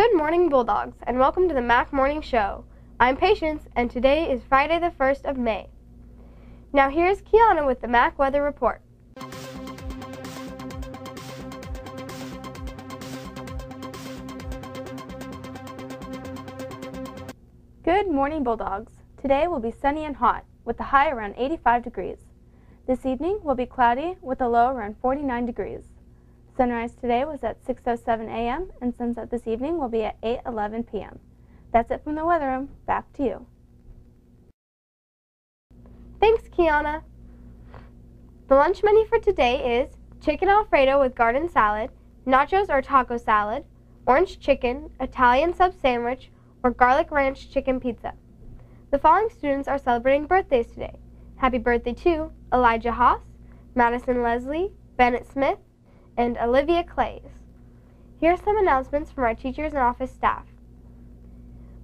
Good morning, Bulldogs, and welcome to the Mac Morning Show. I'm Patience, and today is Friday the 1st of May. Now here's Kiana with the Mac Weather Report. Good morning, Bulldogs. Today will be sunny and hot, with the high around 85 degrees. This evening will be cloudy, with a low around 49 degrees. Sunrise today was at 6:07 a.m. and sunset this evening will be at 8:11 p.m. That's it from the weather room. Back to you. Thanks, Kiana. The lunch menu for today is chicken Alfredo with garden salad, nachos or taco salad, orange chicken, Italian sub sandwich, or garlic ranch chicken pizza. The following students are celebrating birthdays today. Happy birthday to Elijah Haas, Madison Leslie, Bennett Smith, and Olivia Clays. Here are some announcements from our teachers and office staff.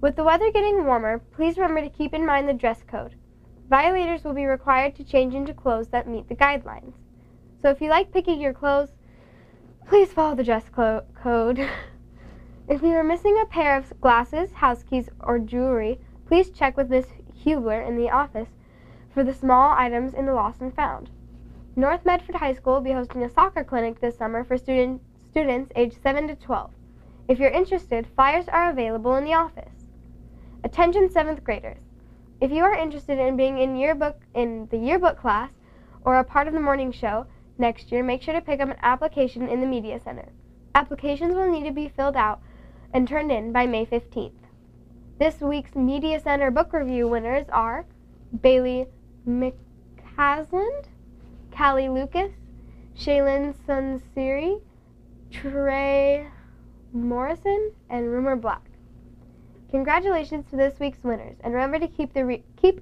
With the weather getting warmer, please remember to keep in mind the dress code. Violators will be required to change into clothes that meet the guidelines. So if you like picking your clothes, please follow the dress code. If you are missing a pair of glasses, house keys, or jewelry, please check with Miss Hubler in the office for the small items in the lost and found. North Medford High School will be hosting a soccer clinic this summer for students aged 7 to 12. If you're interested, flyers are available in the office. Attention 7th graders. If you are interested in being in the yearbook class or a part of the morning show next year, make sure to pick up an application in the Media Center. Applications will need to be filled out and turned in by May 15th. This week's Media Center book review winners are Bailey McCasland, Callie Lucas, Shaylin Sunseri, Trey Morrison, and Rumor Black. Congratulations to this week's winners, and remember to keep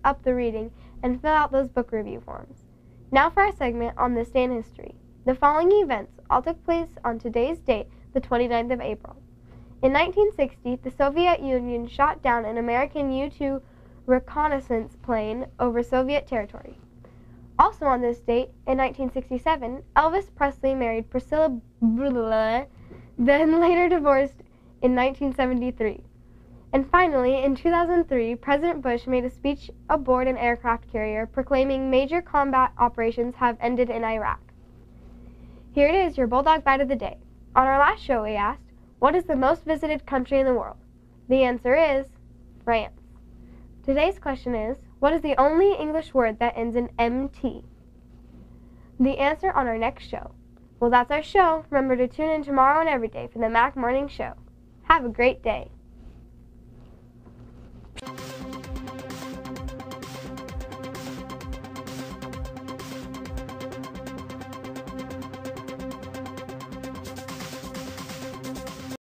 up the reading and fill out those book review forms. Now for our segment on this day in history. The following events all took place on today's date, the 29th of April. In 1960, the Soviet Union shot down an American U-2 reconnaissance plane over Soviet territory. Also on this date, in 1967, Elvis Presley married Priscilla Brugler, then later divorced in 1973. And finally, in 2003, President Bush made a speech aboard an aircraft carrier proclaiming major combat operations have ended in Iraq. Here it is, your Bulldog Bite of the Day. On our last show, we asked, what is the most visited country in the world? The answer is France. Today's question is, what is the only English word that ends in MT? The answer on our next show. Well, that's our show. Remember to tune in tomorrow and every day for the Mac Morning Show. Have a great day.